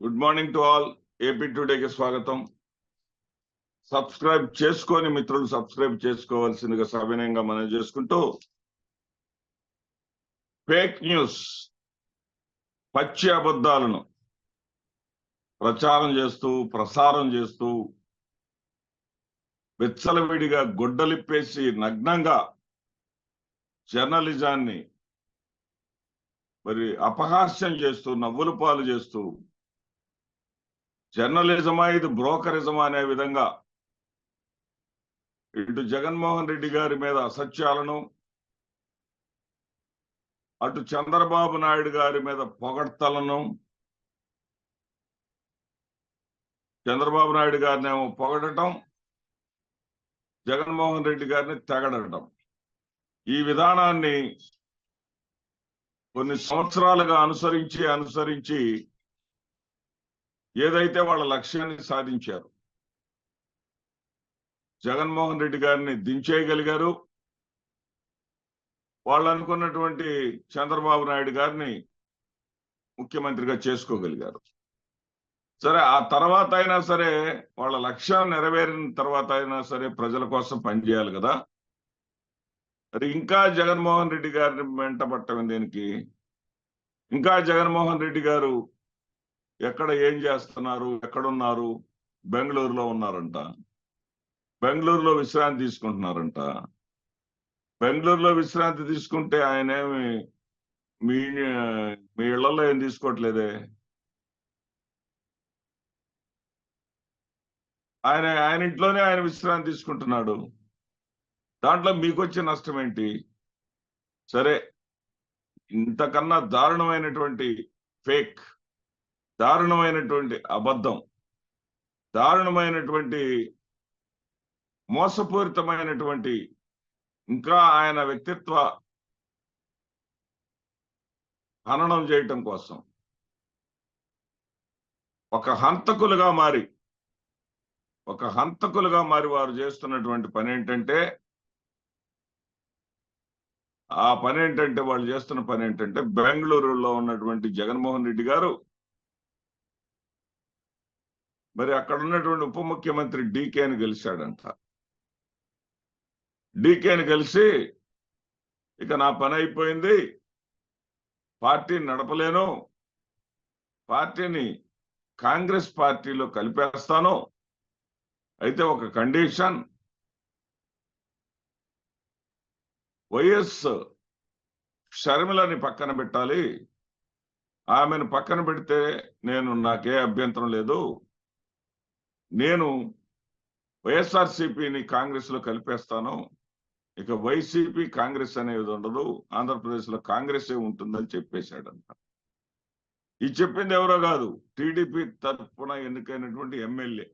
Good morning to all. AP టుడేకి స్వాగతం. Subscribe చేసుకొని మిత్రులు సబ్స్క్రైబ్ చేసుకోవాల్సిందిగా సవినయంగా మనం చేసుకుంటూ, ఫేక్ న్యూస్ పచ్చి అబద్ధాలను ప్రచారం చేస్తూ ప్రసారం చేస్తూ విచ్చలవిడిగా గొడ్డలిప్పేసి నగ్నంగా జర్నలిజాన్ని మరి అపహాస్యం చేస్తూ నవ్వుల పాలు చేస్తూ జర్నలిజమా ఇది బ్రోకరిజమా అనే విధంగా ఇటు జగన్మోహన్ రెడ్డి గారి మీద అసత్యాలను, అటు చంద్రబాబు నాయుడు గారి మీద పొగడ్తలను, చంద్రబాబు నాయుడు గారిని ఏమో పొగడటం, జగన్మోహన్ రెడ్డి గారిని తెగడటం, ఈ విధానాన్ని కొన్ని సంవత్సరాలుగా అనుసరించి ఏదైతే వాళ్ళ లక్ష్యాన్ని సాధించారు, జగన్మోహన్ రెడ్డి గారిని దించేయగలిగారు. వాళ్ళు అనుకున్నటువంటి చంద్రబాబు నాయుడు గారిని ముఖ్యమంత్రిగా చేసుకోగలిగారు. సరే, ఆ తర్వాత అయినా సరే వాళ్ళ లక్ష్యం నెరవేరిన తర్వాత అయినా సరే ప్రజల కోసం పనిచేయాలి కదా. మరి ఇంకా జగన్మోహన్ రెడ్డి గారిని వెంటబట్టం దేనికి? ఇంకా జగన్మోహన్ రెడ్డి గారు ఎక్కడ ఏం చేస్తున్నారు, ఎక్కడున్నారు? బెంగళూరులో ఉన్నారంట, బెంగళూరులో విశ్రాంతి తీసుకుంటున్నారంట. బెంగళూరులో విశ్రాంతి తీసుకుంటే ఆయనేమి మీ ఇళ్లలో ఏం తీసుకోవట్లేదే. ఆయన ఇంట్లోనే ఆయన విశ్రాంతి తీసుకుంటున్నాడు. దాంట్లో మీకు వచ్చే నష్టం ఏంటి? సరే, ఇంతకన్నా దారుణమైనటువంటి ఫేక్, దారుణమైనటువంటి అబద్ధం, దారుణమైనటువంటి మోసపూరితమైనటువంటి, ఇంకా ఆయన వ్యక్తిత్వ హననం చేయటం కోసం ఒక హంతకులుగా మారి వారు చేస్తున్నటువంటి పని ఏంటంటే, వాళ్ళు చేస్తున్న పని ఏంటంటే బెంగళూరులో ఉన్నటువంటి జగన్మోహన్ రెడ్డి గారు మరి అక్కడ ఉన్నటువంటి ఉప ముఖ్యమంత్రి డీకేని గెలిచాడంట. డీకేని గెలిచి ఇక నా పని అయిపోయింది, పార్టీని నడపలేను, పార్టీని కాంగ్రెస్ పార్టీలో కలిపేస్తాను, అయితే ఒక కండిషన్, వైఎస్ షర్మిలని పక్కన పెట్టాలి, ఆమెను పక్కన పెడితే నాకే అభ్యంతరం లేదు, నేను వైఎస్ఆర్సీపీని కాంగ్రెస్ లో కలిపేస్తాను, ఇక వైసీపీ కాంగ్రెస్ అనేది ఉండదు, ఆంధ్రప్రదేశ్ లో కాంగ్రెసే ఉంటుందని చెప్పేశాడంట. ఈ చెప్పింది ఎవరో కాదు, టీడీపీ తరఫున ఎన్నికైనటువంటి ఎమ్మెల్యే.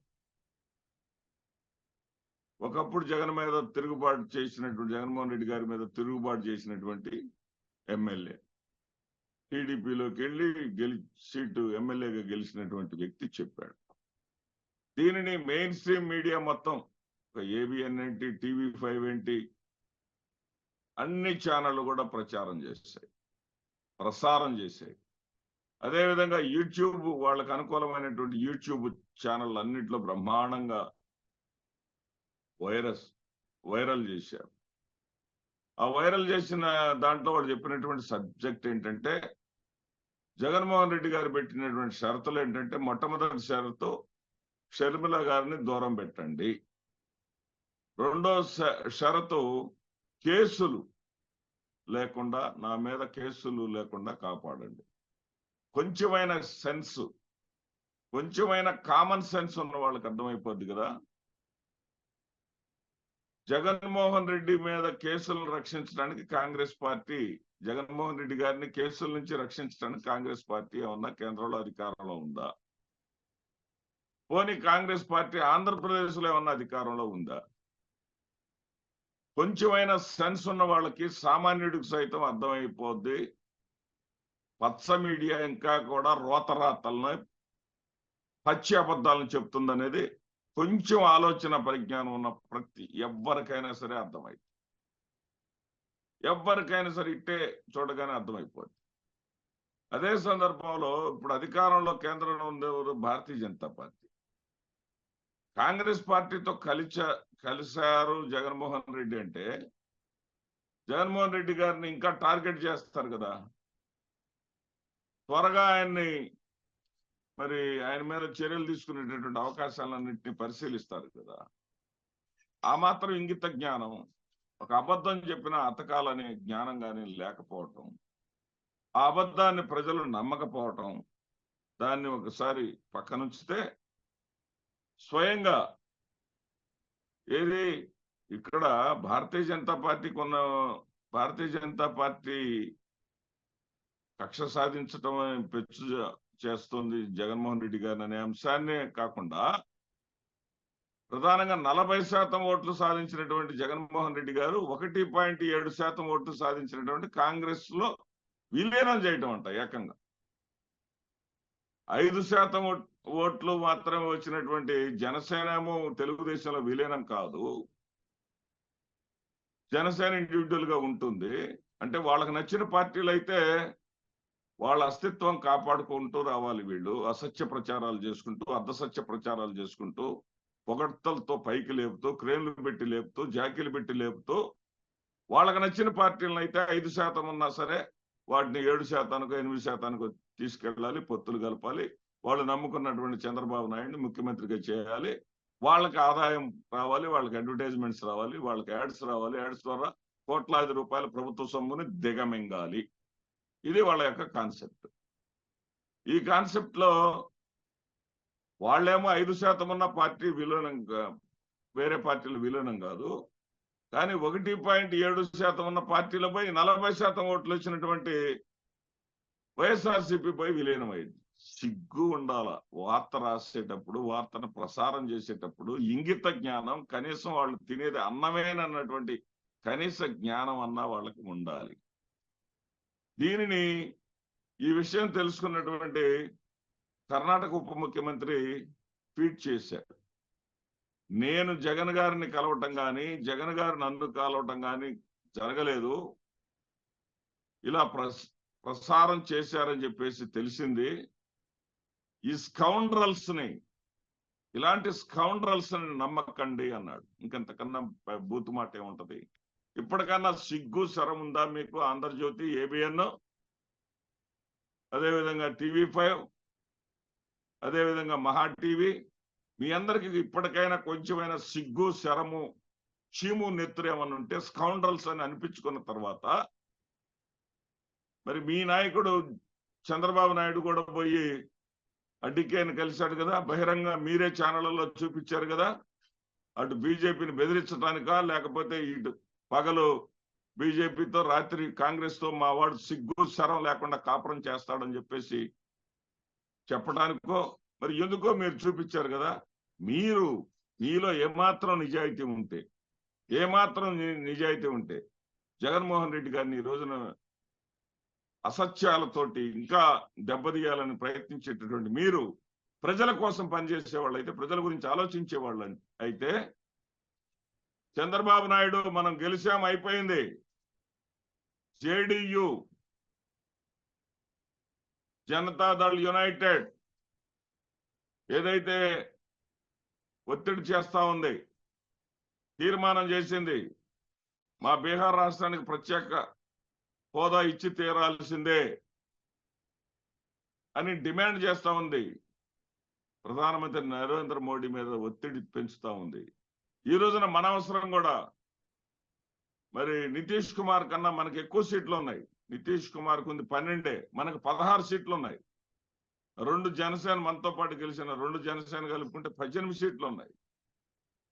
ఒకప్పుడు జగన్మోహన్ రెడ్డి గారి మీద తిరుగుబాటు చేసినటువంటి ఎమ్మెల్యే, టీడీపీలోకి వెళ్ళి సీటు ఎమ్మెల్యేగా గెలిచినటువంటి వ్యక్తి చెప్పాడు. దీనిని మెయిన్ స్ట్రీమ్ మీడియా మొత్తం, ఏబిఎన్ ఏంటి, TV5 ఏంటి, అన్ని ఛానళ్లు కూడా ప్రసారం చేశాయి. అదేవిధంగా యూట్యూబ్, వాళ్ళకు అనుకూలమైనటువంటి యూట్యూబ్ ఛానల్ అన్నింటిలో బ్రహ్మాండంగా వైరల్ చేశారు. ఆ వైరల్ చేసిన దాంట్లో వాళ్ళు చెప్పినటువంటి సబ్జెక్ట్ ఏంటంటే, జగన్మోహన్ రెడ్డి గారు పెట్టినటువంటి షరతులు ఏంటంటే, మొట్టమొదటి షరతు షర్మిల గారిని దూరం పెట్టండి, రెండో షరతు కేసులు లేకుండా, నా మీద కేసులు లేకుండా కాపాడండి. కొంచెమైన కామన్ సెన్స్ ఉన్న వాళ్ళకి అర్థమైపోద్ది కదా. జగన్మోహన్ రెడ్డి మీద కేసులను రక్షించడానికి కాంగ్రెస్ పార్టీ, జగన్మోహన్ రెడ్డి గారిని కేసుల నుంచి రక్షించడానికి కాంగ్రెస్ పార్టీ ఏమన్నా కేంద్రంలో అధికారంలో ఉందా? పోనీ కాంగ్రెస్ పార్టీ ఆంధ్రప్రదేశ్ లో ఏమన్నా అధికారంలో ఉందా? కొంచెమైన సెన్స్ ఉన్న వాళ్ళకి, సామాన్యుడికి సైతం అర్థమైపోద్ది, పచ్చ మీడియా ఇంకా కూడా రోతరాతలను, పచ్చి అబద్ధాలను చెప్తుందనేది కొంచెం ఆలోచన పరిజ్ఞానం ఉన్న ఎవరికైనా సరే అర్థమైంది. ఎవరికైనా సరే ఇట్టే చూడగానే అర్థమైపోద్ది. అదే సందర్భంలో ఇప్పుడు అధికారంలో కేంద్రంలో ఉండేవారు భారతీయ జనతా పార్టీ. కాంగ్రెస్ పార్టీతో కలిశారు జగన్మోహన్ రెడ్డి అంటే జగన్మోహన్ రెడ్డి గారిని ఇంకా టార్గెట్ చేస్తారు కదా. త్వరగా ఆయన్ని మరి ఆయన మీద చర్యలు తీసుకునేటటువంటి అవకాశాలన్నింటినీ పరిశీలిస్తారు కదా. ఆ మాత్రం ఇంగిత జ్ఞానం, ఒక అబద్ధం చెప్పిన అతకాలనే జ్ఞానం కానీ లేకపోవటం, ఆ అబద్ధాన్ని ప్రజలు నమ్మకపోవటం, దాన్ని ఒకసారి పక్కనుంచితే స్వయంగా ఏది ఇక్కడ భారతీయ జనతా పార్టీ కక్ష సాధించటం పెచ్చు చేస్తుంది జగన్మోహన్ రెడ్డి గారు అనే అంశాన్నే కాకుండా ప్రధానంగా 40% ఓట్లు సాధించినటువంటి జగన్మోహన్ రెడ్డి గారు 1.7% ఓట్లు సాధించినటువంటి కాంగ్రెస్ లో విలీనం చేయటం అంట. ఏకంగా 5% ఓట్లు మాత్రమే వచ్చినటువంటి జనసేన ఏమో తెలుగుదేశంలో విలీనం కాదు, జనసేన ఇండివిజువల్ గా ఉంటుంది. అంటే వాళ్ళకి నచ్చిన పార్టీలు అయితే వాళ్ళ అస్తిత్వం కాపాడుకుంటూ రావాలి. వీళ్ళు అసత్య ప్రచారాలు చేసుకుంటూ, అర్ధసత్య ప్రచారాలు చేసుకుంటూ, పొగడ్తలతో పైకి లేపుతూ, క్రేన్లు పెట్టి లేపుతూ, జాకీలు పెట్టి లేపుతూ, వాళ్ళకి నచ్చిన పార్టీలను అయితే 5% ఉన్నా సరే వాటిని 7%కో 8%కో తీసుకెళ్ళాలి, పొత్తులు కలపాలి. వాళ్ళు నమ్ముకున్నటువంటి చంద్రబాబు నాయుడిని ముఖ్యమంత్రిగా చేయాలి, వాళ్ళకి ఆదాయం రావాలి, వాళ్ళకి అడ్వర్టైజ్మెంట్స్ రావాలి, వాళ్ళకి యాడ్స్ రావాలి, యాడ్స్ ద్వారా కోట్లాది రూపాయల ప్రభుత్వ సొమ్ముని దిగమింగాలి. ఇది వాళ్ళ యొక్క కాన్సెప్ట్. ఈ కాన్సెప్ట్ లో వాళ్ళేమో 5% ఉన్న పార్టీ విలీనం, వేరే పార్టీలు విలీనం కాదు, కానీ 1.7% ఉన్న పార్టీలపై 40% ఓట్లు వచ్చినటువంటి వైఎస్ఆర్సీపీపై విలీనం అయింది. సిగ్గు ఉండాల వార్త రాసేటప్పుడు, వార్తను ప్రసారం చేసేటప్పుడు ఇంగిత జ్ఞానం, కనీసం వాళ్ళు తినేది అన్నమేనన్నటువంటి కనీస జ్ఞానం అన్నా వాళ్ళకి ఉండాలి. దీనిని ఈ విషయం తెలుసుకున్నటువంటి కర్ణాటక ఉప ముఖ్యమంత్రి ట్వీట్ చేశారు. నేను జగన్ గారిని కలవటం కానీ, జగన్ గారు నన్ను కలవటం కానీ జరగలేదు, ఇలా ప్రసారం చేశారని చెప్పేసి తెలిసింది. ఈ స్కౌండ్రల్స్ ని, ఇలాంటి స్కౌండ్రల్స్ ని నమ్మకండి అన్నాడు. ఇంకంతకన్నా బూతు మాట ఏముంటది? ఇప్పటికన్నా సిగ్గు శరం ఉందా మీకు? ఆంధ్రజ్యోతి, ఏబిఎన్, అదేవిధంగా TV5, అదేవిధంగా మహా టీవీ, మీ అందరికి ఇప్పటికైనా కొంచెమైనా సిగ్గు శరము చీము నెత్తురు ఏమన్నా ఉంటే స్కౌండ్రల్స్ అని అనిపించుకున్న తర్వాత, మరి మీ నాయకుడు చంద్రబాబు నాయుడు కూడా పోయి అడ్డికేని కలిశాడు కదా, బహిరంగ మీరే ఛానళ్లలో చూపించారు కదా. అటు బీజేపీని బెదిరించడానికా, లేకపోతే ఇటు పగలు బీజేపీతో, రాత్రి కాంగ్రెస్ తో మా వాడు సిగ్గు శరం లేకుండా కాపురం చేస్తాడని చెప్పేసి చెప్పడానికో, మరి ఎందుకో మీరు చూపించారు కదా. మీలో ఏమాత్రం నిజాయితీ ఉంటే జగన్మోహన్ రెడ్డి గారిని ఈ రోజున అసత్యాలతోటి ఇంకా దెబ్బతీయాలని ప్రయత్నించేటటువంటి మీరు ప్రజల కోసం పనిచేసేవాళ్ళు అయితే, ప్రజల గురించి ఆలోచించేవాళ్ళు అయితే, చంద్రబాబు నాయుడు మనం గెలిచాం, అయిపోయింది. జేడీయూ, జనతాదళ్ యునైటెడ్ ఏదైతే ఒత్తిడి చేస్తా ఉంది, తీర్మానం చేసింది, మా బీహార్ రాష్ట్రానికి ప్రత్యేక హోదా ఇచ్చి తీరాల్సిందే అని డిమాండ్ చేస్తా ఉంది. ప్రధానమంత్రి నరేంద్ర మోడీ మీద ఒత్తిడి పెంచుతా ఉంది. ఈ రోజున మన అవసరం కూడా, మరి నితీష్ కుమార్ కన్నా మనకు ఎక్కువ సీట్లు ఉన్నాయి. నితీష్ కుమార్ కుంది 12, మనకు 16 సీట్లు ఉన్నాయి. 2 జనసేన, మనతో పాటు గెలిచిన 2 జనసేన కలుపుకుంటే 18 సీట్లు ఉన్నాయి.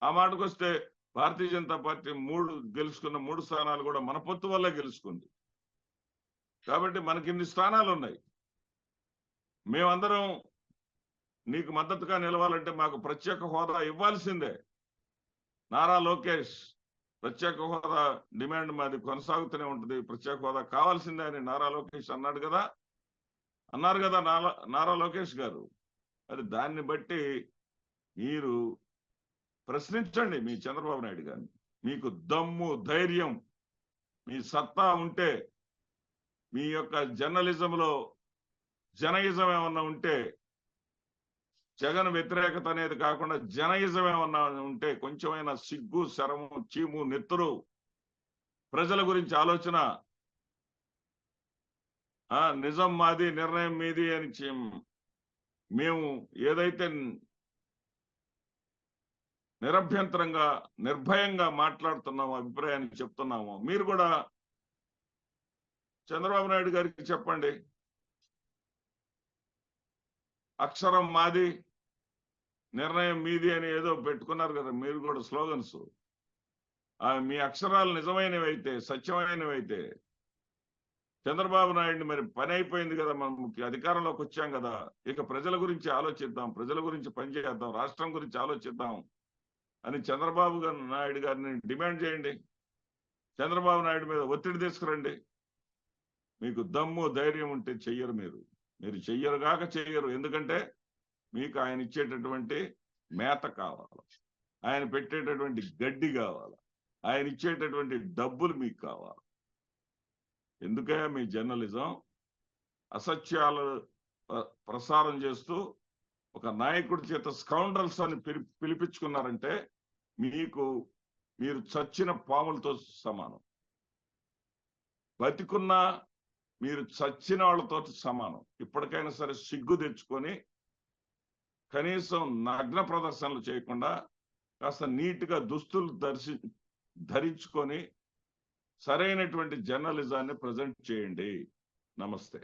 ఆ మాటకు వస్తే భారతీయ జనతా పార్టీ గెలుచుకున్న 3 స్థానాలు కూడా మన పొత్తు వల్లే గెలుచుకుంది. కాబట్టి మనకి ఇన్ని స్థానాలు ఉన్నాయి. మేమందరం నీకు మద్దతుగా నిలవాలంటే మాకు ప్రత్యేక హోదా ఇవ్వాల్సిందే. నారా లోకేష్ ప్రత్యేక హోదా డిమాండ్ మాది కొనసాగుతూనే ఉంటుంది, ప్రత్యేక హోదా కావాల్సిందే అని నారా లోకేష్ అన్నారు కదా నారా లోకేష్ గారు. మరి దాన్ని బట్టి మీరు ప్రశ్నించండి మీ చంద్రబాబు నాయుడు గారిని. మీకు దమ్ము, ధైర్యం, మీ సత్తా ఉంటే, మీ యొక్క జర్నలిజంలో జనయిజం ఏమన్నా ఉంటే, జగన్ వ్యతిరేకత అనేది కాకుండా జనయిజం ఏమన్నా ఉంటే, కొంచెమైనా సిగ్గు, శరము, చీము, నెత్తురు, ప్రజల గురించి ఆలోచన, నిజం మాది, నిర్ణయం మీది అని మేము ఏదైతే నిరభ్యంతరంగా, నిర్భయంగా మాట్లాడుతున్నామో, అభిప్రాయాన్ని చెప్తున్నామో, మీరు కూడా చంద్రబాబు నాయుడు గారికి చెప్పండి. అక్షరం మాది, నిర్ణయం మీది అని ఏదో పెట్టుకున్నారు కదా మీరు కూడా స్లోగన్స్. మీ అక్షరాలు నిజమైనవైతే, సత్యమైనవైతే, చంద్రబాబు నాయుడిని మరి పని అయిపోయింది కదా, మనం అధికారంలోకి వచ్చాం కదా, ఇక ప్రజల గురించి ఆలోచిద్దాం, ప్రజల గురించి పనిచేద్దాం, రాష్ట్రం గురించి ఆలోచిద్దాం అని చంద్రబాబు నాయుడు గారిని డిమాండ్ చేయండి. చంద్రబాబు నాయుడు మీద ఒత్తిడి తీసుకురండి. మీకు దమ్ము, ధైర్యం ఉంటే చెయ్యరు. మీరు చెయ్యరుగాక చెయ్యరు. ఎందుకంటే మీకు ఆయన ఇచ్చేటటువంటి మేత కావాలి, ఆయన పెట్టేటటువంటి గడ్డి కావాలి, ఆయన ఇచ్చేటటువంటి డబ్బులు మీకు కావాలి. ఎందుకే మీ జర్నలిజం అసత్యాలు ప్రసారం చేస్తూ ఒక నాయకుడి చేత స్కౌండ్రల్స్ అని పిలిపించుకున్నారంటే మీరు చచ్చిన పాములతో సమానం. బతికున్నా మీరు చచ్చిన వాళ్ళతో సమానం. ఇప్పటికైనా సరే సిగ్గు తెచ్చుకొని కనీసం నగ్న ప్రదర్శనలు చేయకుండా కాస్త నీట్గా దుస్తులు ధరించుకొని సరైనటువంటి జర్నలిజాన్ని ప్రజెంట్ చేయండి. నమస్తే.